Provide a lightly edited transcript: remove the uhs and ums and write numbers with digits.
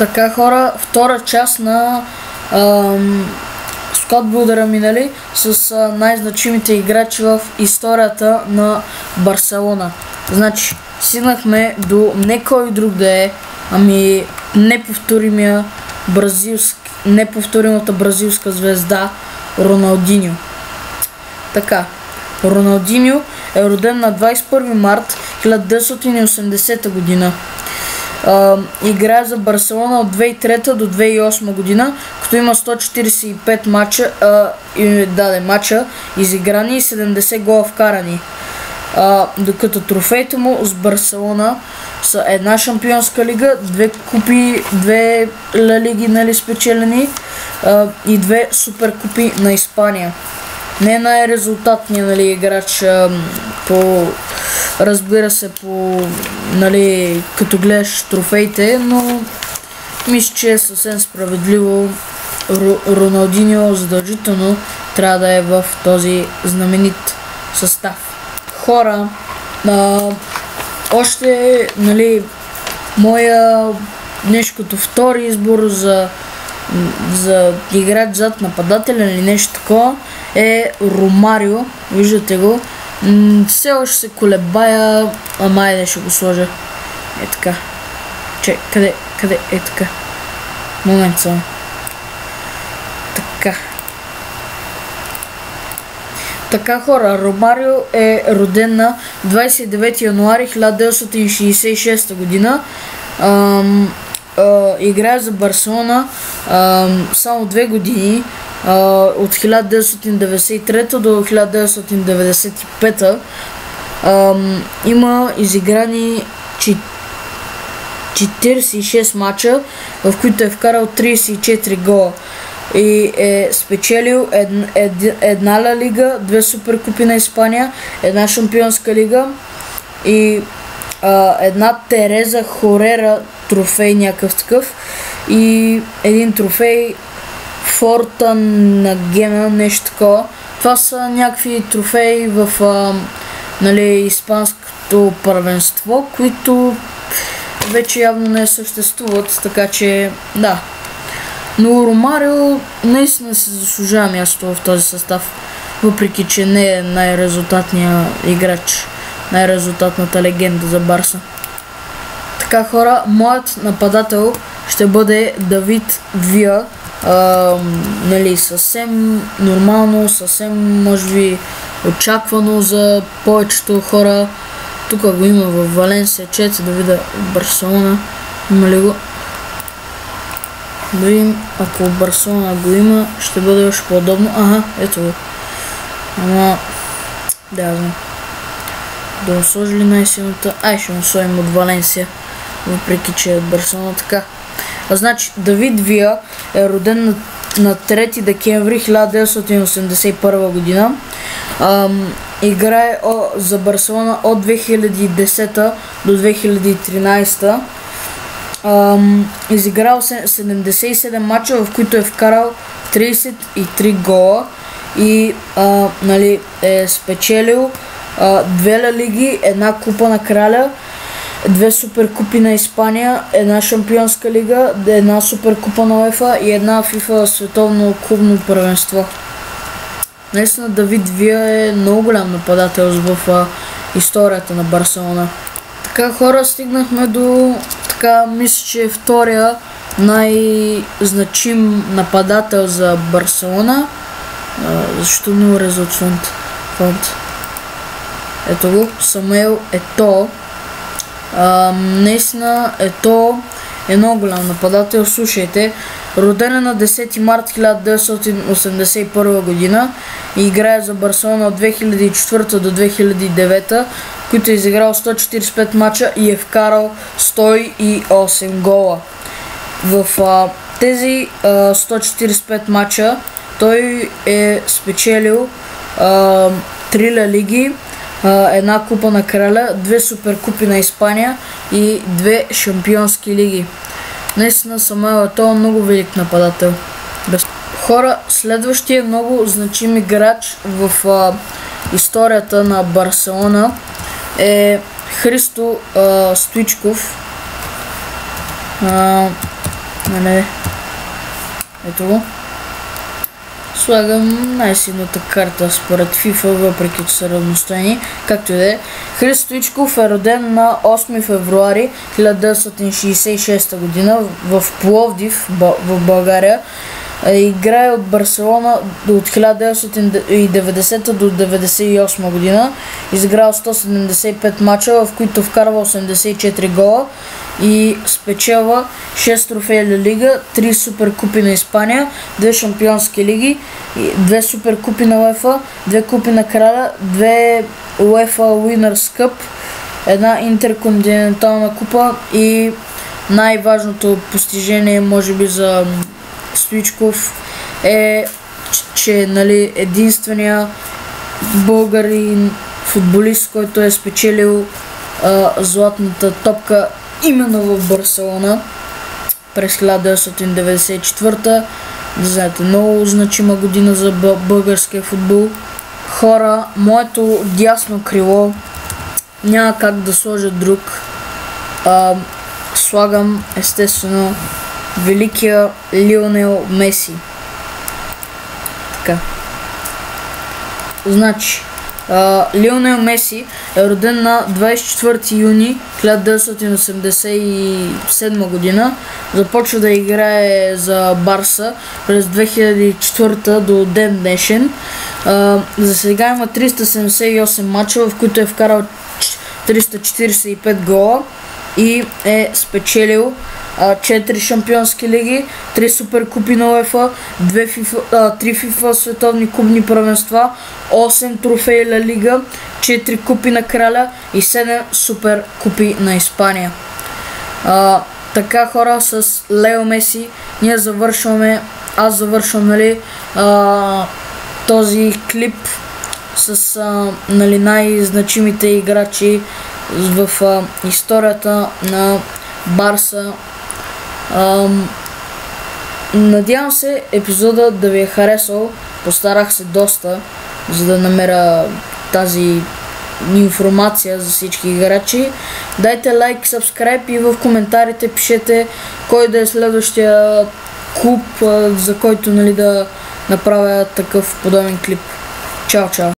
Така хора, втора част на Скот Будера минали с най-значимите играчи в историята на Барселона. Значи, стигнахме до не кой друг да е, ами неповторимата бразилска звезда Роналдиньо. Така, Роналдиньо е роден на 21 март 1980 година. Играе за Барселона от 2003 до 2008 година, като има 145 мача изиграни и 70 гола вкарани. Докато трофеите му с Барселона са една шампионска лига, две Ла Лиги спечелени и две суперкупи на Испания. Не е най-резултатният играч разбира се, като гледаш трофеите, но мисля, че е съвсем справедливо Роналдиньо задължително трябва да е в този знаменит състав. Хора, още моя нещо като втори избор за играч зад нападателен или нещо такова е Ромарио. Виждате го. Все още се колебая, ама айде ще го сложа. Е така. Къде е така? Момент само. Така. Така хора, Ромарио е роден на 29 януари 1966 година. Играе за Барселона само 2 години. От 1993 до 1995 има изиграни 46 мача, в които е вкарал 34 гола и е спечелил една Ла Лига, 2 суперкупи на Испания, една шампионска лига и една Тереза Хорера трофей, някакъв такъв, и един трофей Форта на Гена, нещо такова. Това са някакви трофеи в испанското първенство, които вече явно не съществуват, така че да. Но Ромарио наистина се заслужава място в този състав, въпреки че не е най-резултатният играч, най-резултатната легенда за Барса. Така хора, моят нападател ще бъде Давид Вия. Съвсем нормално, съвсем може би очаквано за повечето хора. Тук го има в Валенсия, чете да видя Барселона. Има ли го? Да видим, ако в Барселона го има, ще бъде още по-удобно. Ага, ето го. Ама, да знам. Да го сложи ли най-силната? Ще му сложим от Валенсия, въпреки че е от Барселона. Така. Значи, Давид Вия е роден на 3 декември 1981 година. Играе за Барселона от 2010 до 2013. Изиграл 77 мача, в които е вкарал 33 гола и е спечелил 2 Ла Лиги, една Купа на Краля, 2 суперкупи на Испания, една шампионска лига, една суперкупа на УЕФА и една FIFA световно клубно първенство. Наистина Давид Вия е много голям нападател в историята на Барселона. Така хора, стигнахме до мисля, че втория най-значим нападател за Барселона. Защо много резултат фонд? Ето го, Самуел Ето. Наистина Ето е много голям нападател. Слушайте, роден е на 10 март 1981 година и играе за Барселона от 2004 до 2009, които е изиграл 145 мача и е вкарал 108 гола. В тези 145 мача той е спечелил 3 Ла Лиги, една Купа на Краля, 2 суперкупи на Испания и 2 шампионски лиги. Наистина Самуел Ето е много велик нападател. Хора, следващия много значим играч в историята на Барселона е Христо Стоичков. Нали? Ето го. Слагам най-силната карта според FIFA, въпреки че са равностоени. Както и да е. Христо Стоичков е роден на 8 февруари 1966 година в Пловдив, в България. Играе от Барселона от 1990 до 1998 година. Изиграл 175 мача, в които вкарва 84 гола и спечелва 6 трофея Ла Лига, 3 суперкупи на Испания, 2 шампионски лиги, 2 суперкупи на УЕФА, 2 купи на краля, 2 УЕФА Winners Cup, една интерконтинентална купа и най-важното постижение, може би, за Стоичков е, че нали, единствения българин футболист, който е спечелил златната топка именно в Барселона през 1994. Да знаете, много значима година за българския футбол. Хора, моето дясно крило няма как да сложа друг. Слагам естествено великия Лионел Меси. Така. Значи, Лионел Меси е роден на 24 юни 1987 година. Започва да играе за Барса през 2004 до ден днешен. За сега има 378 мача, в които е вкарал 345 гола и е спечелил 4 шампионски лиги, 3 суперкупи на УЕФА, 3 FIFA световни клубни първенства, 8 трофеи Ла Лига, 4 купи на краля и 7 суперкупи на Испания. Така, хора, с Лео Меси ние завършваме, аз завършвам, нали, този клип с нали, най-значимите играчи в историята на Барса. Надявам се епизода да ви е харесал. Постарах се доста, за да намеря тази информация за всички играчи. Дайте лайк, сабскрайб и в коментарите пишете кой да е следващия клуб, за който, нали, да направя такъв подобен клип. Чао, чао!